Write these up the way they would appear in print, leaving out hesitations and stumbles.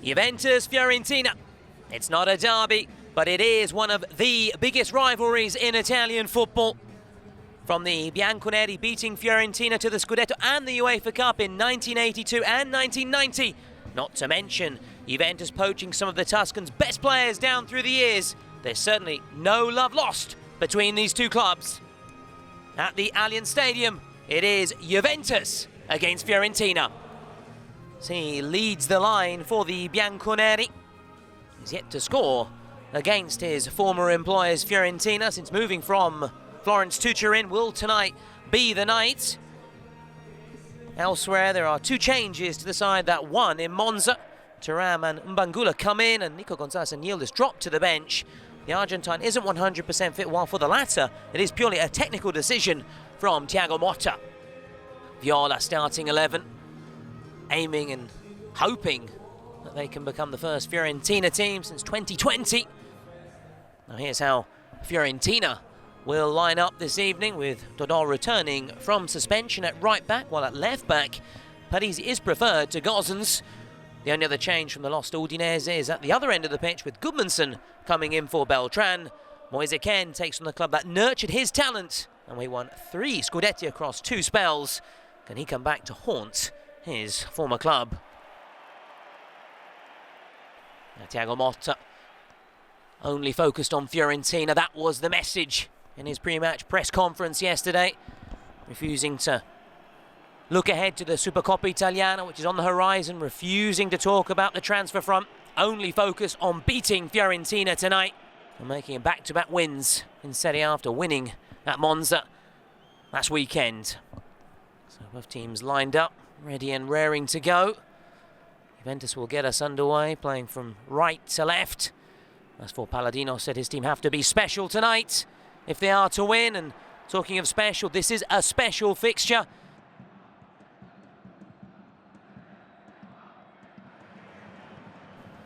Juventus-Fiorentina. It's not a derby, but it is one of the biggest rivalries in Italian football. From the bianconeri beating Fiorentina to the Scudetto and the UEFA Cup in 1982 and 1990. Not to mention Juventus poaching some of the Tuscans' best players down through the years. There's certainly no love lost between these two clubs. At the Allianz Stadium, it is Juventus against Fiorentina. He leads the line for the bianconeri. He's yet to score against his former employers Fiorentina since moving from Florence to Turin. Will tonight be the night? Elsewhere, there are two changes to the side that won in Monza. Thuram and Mbangula come in, and Nico Gonzalez-Agnil is dropped to the bench. The Argentine isn't 100% fit, while for the latter, it is purely a technical decision from Thiago Motta. Viola starting 11, aiming and hoping that they can become the first Fiorentina team since 2020. Now here's how Fiorentina will line up this evening, with Dodò returning from suspension at right back, while at left back, Parisi is preferred to Gosens. The only other change from the lost Udinese is at the other end of the pitch, with Gudmundsson coming in for Beltran. Moise Kean takes from the club that nurtured his talent, and we won 3 Scudetti across 2 spells. Can he come back to haunt his former club? Now, Thiago Motta only focused on Fiorentina. That was the message in his pre-match press conference yesterday, refusing to look ahead to the Supercoppa Italiana, which is on the horizon, refusing to talk about the transfer front, only focus on beating Fiorentina tonight and making back-to-back wins in Serie A after winning at Monza last weekend. So both teams lined up, ready and raring to go. Juventus will get us underway, playing from right to left. As for Palladino, said his team have to be special tonight if they are to win. And talking of special, this is a special fixture.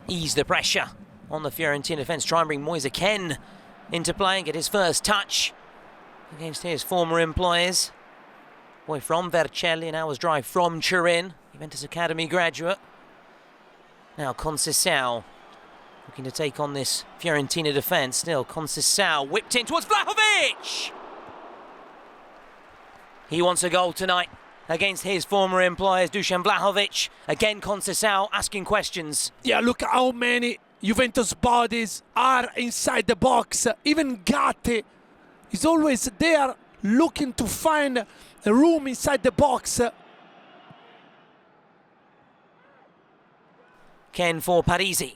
Ease the pressure on the Fiorentina defence. Try and bring Moise Kean into play and get his first touch against his former employers. Boy from Vercelli, an hour's drive from Turin. Juventus Academy graduate. Now Conceição looking to take on this Fiorentina defence. Still Conceição whipped in towards Vlahovic. He wants a goal tonight against his former employers, Dusan Vlahovic. Again, Conceição asking questions. Yeah, look how many Juventus bodies are inside the box. Even Gatti is always there looking to find a room inside the box. Ken for Parisi.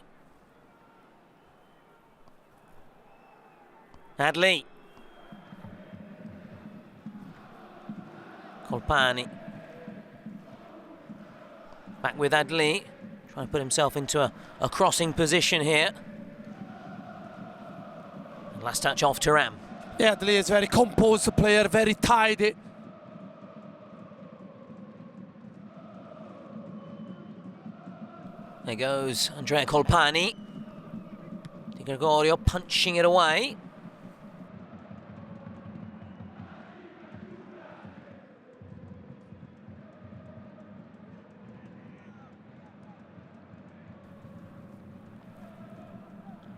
Adli. Colpani. Back with Adli. Trying to put himself into a crossing position here. And last touch off Thuram. Yeah, Adli is a very composed player, very tidy. There goes Andrea Colpani. Di Gregorio punching it away.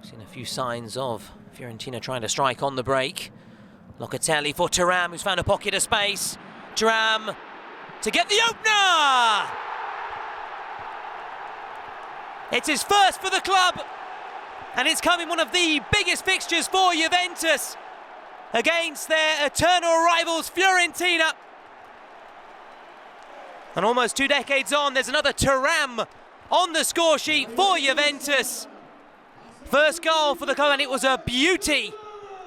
Seen a few signs of Fiorentina trying to strike on the break. Locatelli for Thuram, who's found a pocket of space. Thuram to get the opener! It's his first for the club, and it's coming one of the biggest fixtures for Juventus against their eternal rivals Fiorentina. And almost 2 decades on, there's another Thuram on the score sheet for Juventus. First goal for the club, and it was a beauty.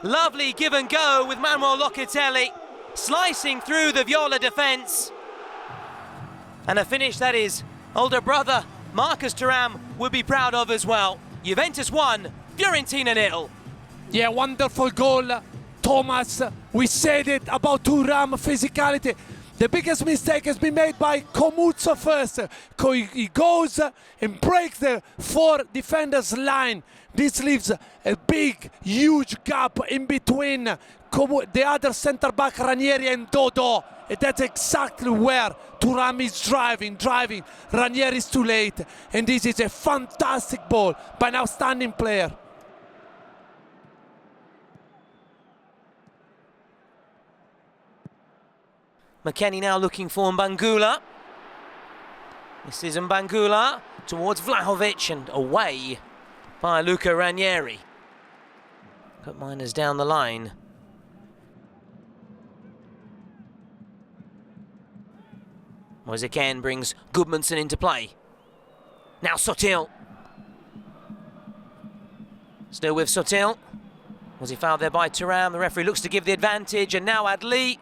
Lovely give and go with Manuel Locatelli slicing through the Viola defence. And a finish that his older brother Marcus Thuram would be proud of as well. Juventus 1, Fiorentina 0. Yeah, wonderful goal, Thomas. We said it about Thuram physicality. The biggest mistake has been made by Comuzzo first. He goes and breaks the 4 defenders line. This leaves a big, huge gap in between the other centre-back Ranieri and Dodò. And that's exactly where Thuram is driving. Ranieri is too late. And this is a fantastic ball by an outstanding player. McKennie now looking for Mbangula. This is Mbangula towards Vlahovic and away by Luca Ranieri. Got Miners down the line. Moise Kean brings Gudmundsson into play. Now Sottil. Still with Sottil. Was he fouled there by Thuram? The referee looks to give the advantage, and now Alle.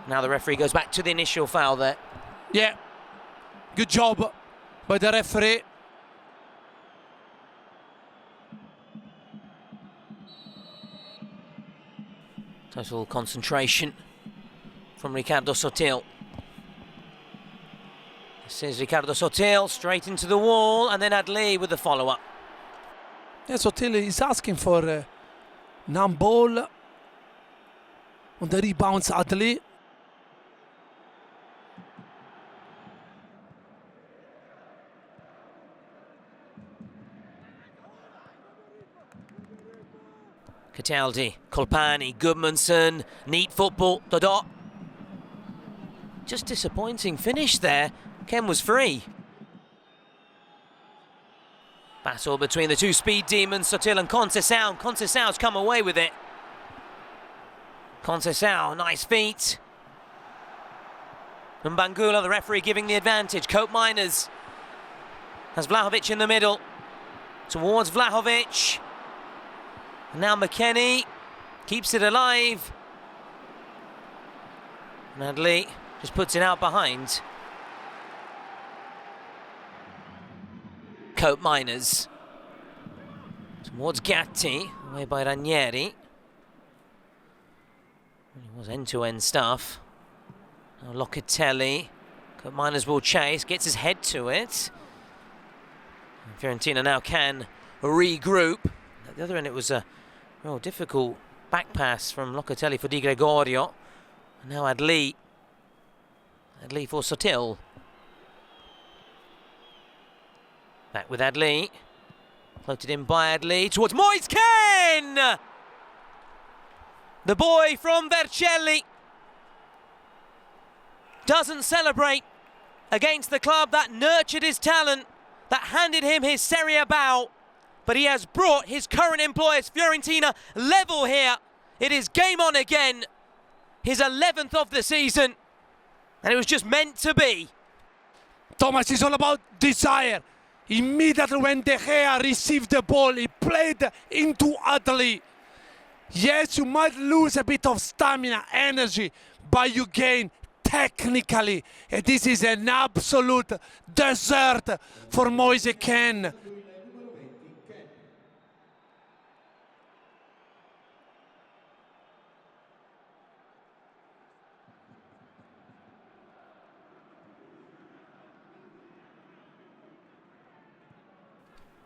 Now the referee goes back to the initial foul there. Yeah, good job by the referee. Total concentration from Riccardo Sottil. This is Riccardo Sottil straight into the wall, and then Alle with the follow-up. Yeah, Sottil is asking for a non-ball. On the rebounds, Alle. Cataldi, Colpani, Gudmundsson, neat football, Dodot. Just disappointing finish there. Ken was free. Battle between the two speed demons, Sottil and Conceição. Conceição's come away with it. Conceição, nice feet. Mbangula, the referee, giving the advantage. Cope Miners has Vlahovic in the middle. Towards Vlahovic. And now McKennie keeps it alive. And Alle just puts it out behind. Cope Miners. Towards Gatti, away by Ranieri. It was end-to-end stuff. Now Locatelli. Cope Miners will chase, gets his head to it. And Fiorentina now can regroup. At the other end it was a real difficult back pass from Locatelli for Di Gregorio. And now Alle for Sottil. Back with Alle. Floated in by Alle towards Moise Kean! The boy from Vercelli doesn't celebrate against the club that nurtured his talent, that handed him his Serie A bow. But he has brought his current employers, Fiorentina, level here. It is game on again. His 11th of the season. And it was just meant to be. Thomas, is all about desire. Immediately when De Gea received the ball, he played into Alle. Yes, you might lose a bit of stamina, energy, but you gain technically. And this is an absolute dessert for Moise Kean.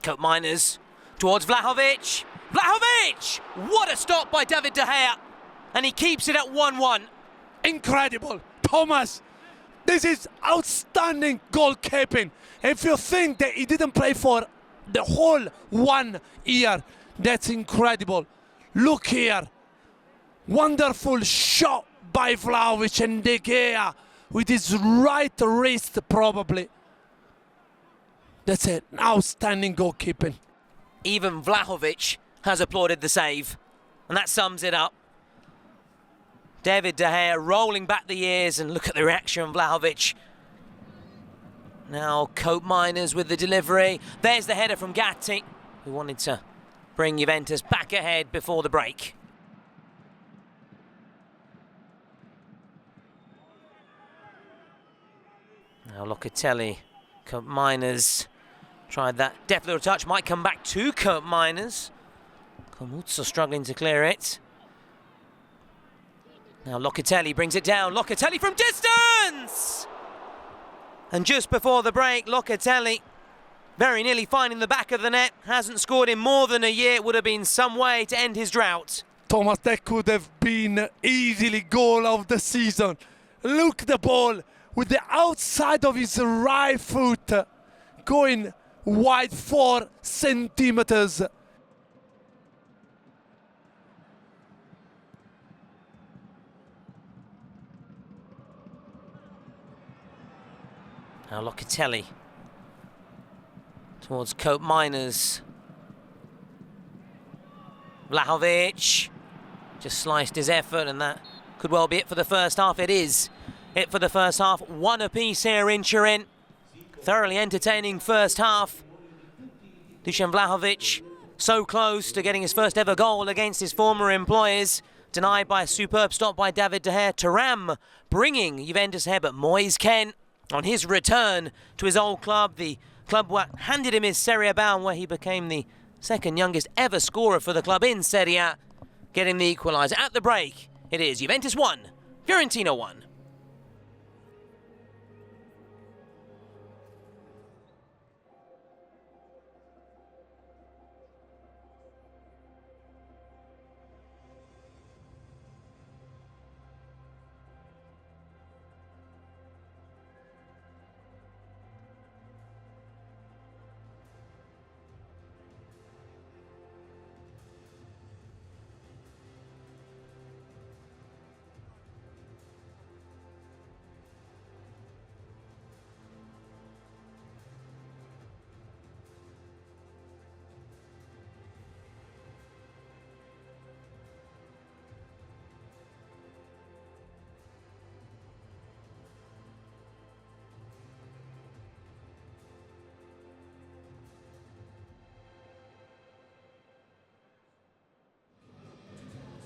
Cope Miners towards Vlahovic. Vlahovic! What a stop by David De Gea. And he keeps it at 1-1. Incredible. Thomas, this is outstanding goalkeeping. If you think that he didn't play for the whole 1 year, that's incredible. Look here. Wonderful shot by Vlahovic and De Gea with his right wrist probably. That's an outstanding goalkeeping. Even Vlahovic has applauded the save. And that sums it up. David De Gea rolling back the years, and look at the reaction from Vlahovic. Now Cope Miners with the delivery. There's the header from Gatti, who wanted to bring Juventus back ahead before the break. Now Locatelli, Cope Miners. Tried that deft little touch, might come back to Cope Miners. Comuzzo struggling to clear it. Now Locatelli brings it down. Locatelli from distance! And just before the break, Locatelli very nearly finding the back of the net. Hasn't scored in more than a year. It would have been some way to end his drought. Thomas, that could have been easily goal of the season. Look the ball with the outside of his right foot going wide 4 centimeters. Now Locatelli towards Cope Miners. Vlahovic just sliced his effort, and that could well be it for the first half. It is it for the first half. One apiece here in Turin. Thoroughly entertaining first half. Dusan Vlahovic so close to getting his first ever goal against his former employers. Denied by a superb stop by David De Gea. Thuram bringing Juventus ahead, but Moise Kean on his return to his old club. The club handed him his Serie A bound, where he became the second youngest ever scorer for the club in Serie A, getting the equalizer. At the break, it is Juventus 1, Fiorentina 1.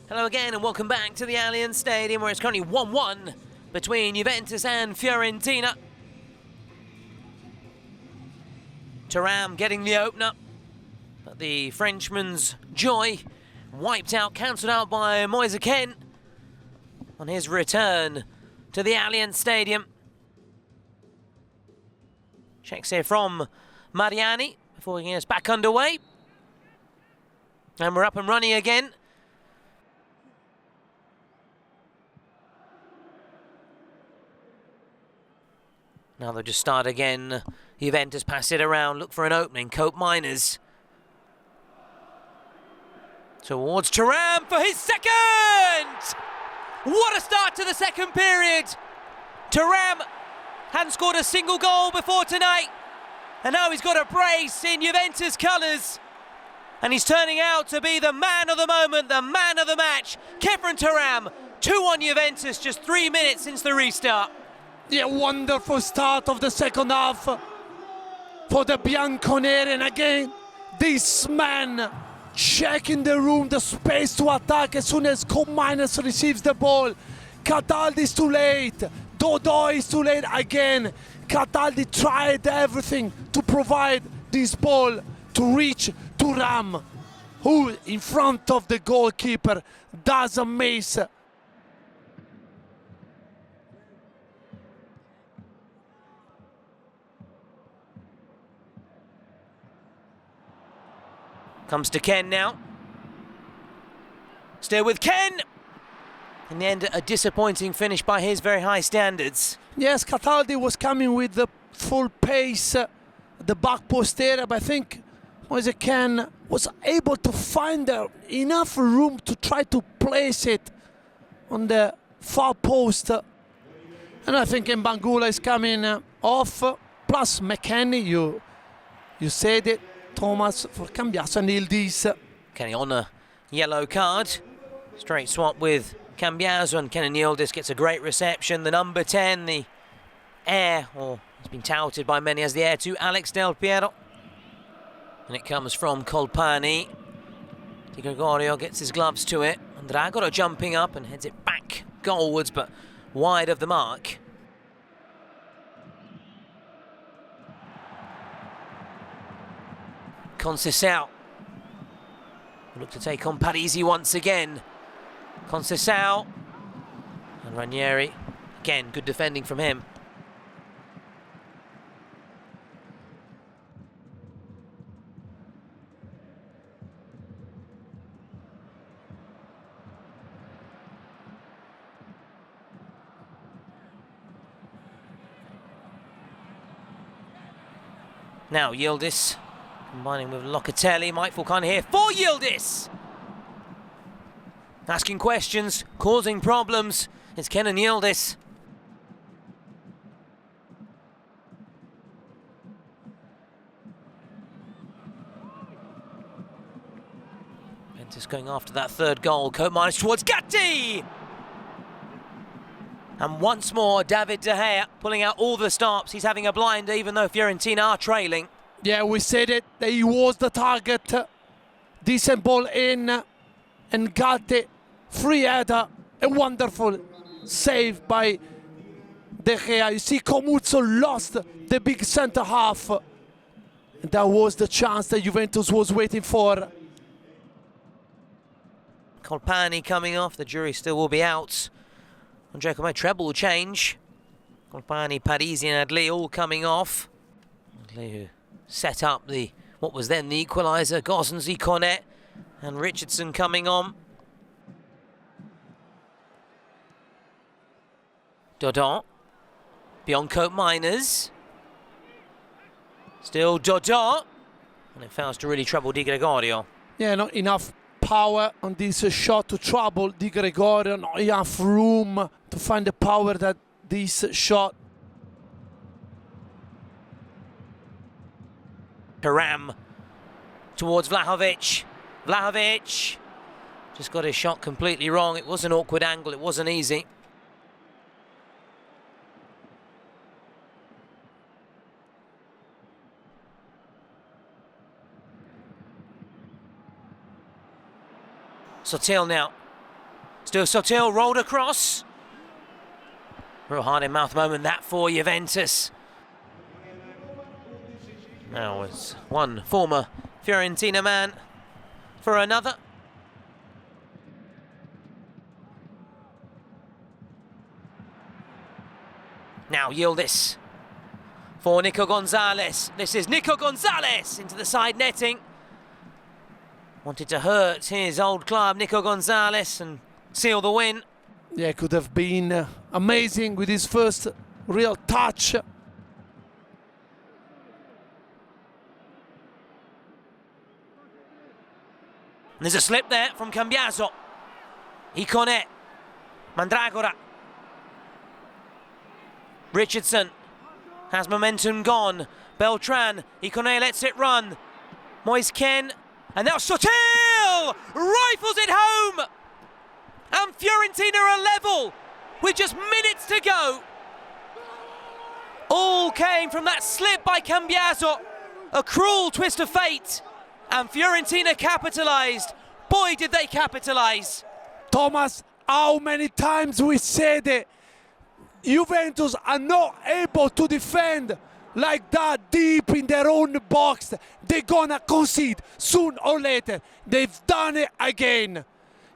Hello again and welcome back to the Allianz Stadium, where it's currently 1-1 between Juventus and Fiorentina. Thuram getting the opener, but the Frenchman's joy wiped out, cancelled out by Moise Kean on his return to the Allianz Stadium. Checks here from Mariani before getting us back underway. And we're up and running again. Now they'll just start again. Juventus pass it around, look for an opening. Cope Miners towards Thuram for his second! What a start to the second period! Thuram hadn't scored a single goal before tonight, and now he's got a brace in Juventus colours, and he's turning out to be the man of the moment, the man of the match. Kefren Thuram, 2-1 Juventus, just 3 minutes since the restart. Yeah, wonderful start of the second half for the Bianconeri, and again this man checking the room, the space to attack as soon as Cope Miners receives the ball. Cataldi is too late, Dodo is too late again. Cataldi tried everything to provide this ball to reach Thuram, who in front of the goalkeeper doesn't miss. Comes to Kean now. Still with Kean. In the end, a disappointing finish by his very high standards. Yes, Cataldi was coming with the full pace, the back post area, but I think Moise Kean was able to find enough room to try to place it on the far post. And I think Mbangula is coming off, plus McKennie, you said it, Thomas, for Cambiaso and Yildiz. Kenny on a yellow card. Straight swap with Cambiaso, and Kenan Yildiz gets a great reception. The number 10, the heir, or has been touted by many as the heir to Alex Del Piero. And it comes from Colpani. Di Gregorio gets his gloves to it. And Dragoro jumping up and heads it back goalwards, but wide of the mark. Conceição look to take on Parisi once again. Conceição and Ranieri, again, good defending from him. Now Yildiz combining with Locatelli. Might fall kind of here for Yildiz. Asking questions, causing problems. It's Kean and Yildiz. Juventus going after that third goal. Koopmeiners towards Gatti! And once more, David De Gea pulling out all the stops. He's having a blinder, even though Fiorentina are trailing. Yeah, we said it. That he was the target. Decent ball in. And Gatti, free header. A wonderful save by De Gea. You see, Comuzzo lost the big centre half. And that was the chance that Juventus was waiting for. Colpani coming off. The jury still will be out. Andrea Comay treble will change. Colpani, Parisi and Adli all coming off. Adli who set up what was then the equalizer. Gosens, Iconet and Richardson coming on. Dodon. Beyond Koopmeiners. Still Dodon. And it fails to really trouble Di Gregorio. Yeah, not enough power on this shot to trouble Di Gregorio, not enough room to find the power that this shot. Thuram towards Vlahovic. Vlahovic just got his shot completely wrong. It was an awkward angle, it wasn't easy. Sottil now. Still Sottil rolled across. Real hard in mouth moment that for Juventus. Now it's one former Fiorentina man for another. Now Yildiz for Nico Gonzalez. This is Nico Gonzalez into the side netting. Wanted to hurt his old club, Nico Gonzalez, and seal the win. Yeah, could have been amazing with his first real touch. There's a slip there from Cambiaso. Iconet. Mandragora. Richardson has momentum gone. Beltran. Iconet lets it run. Moisken. And now Sottil rifles it home! And Fiorentina are level with just minutes to go. All came from that slip by Cambiaso. A cruel twist of fate. And Fiorentina capitalised. Boy, did they capitalise. Thomas, how many times we said it? Juventus are not able to defend like that deep in their own box. They're gonna concede soon or later. They've done it again.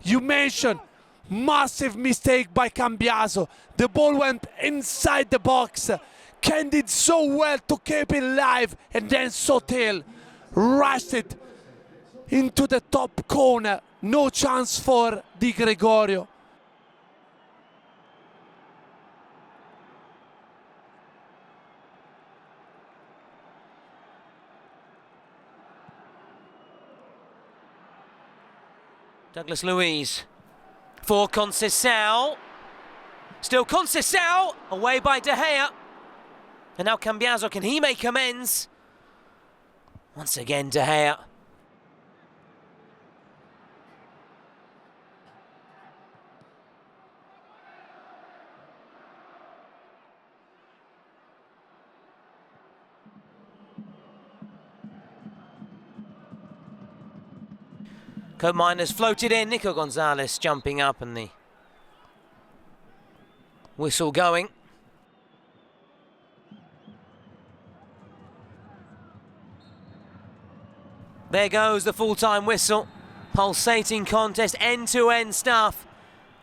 You mentioned massive mistake by Cambiaso. The ball went inside the box. Kean did so well to keep it live, and then Sottil rushed it into the top corner. No chance for Di Gregorio. Douglas Luiz for Conceição. Still Conceição, away by De Gea. And now Cambiaso, can he make amends? Once again, De Gea. Koopmeiners floated in, Nico Gonzalez jumping up and the whistle going. There goes the full-time whistle. Pulsating contest, end-to-end stuff.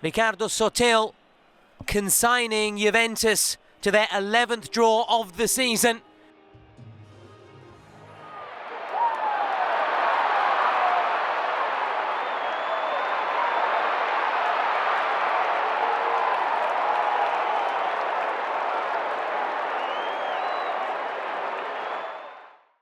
Riccardo Sottil consigning Juventus to their 11th draw of the season.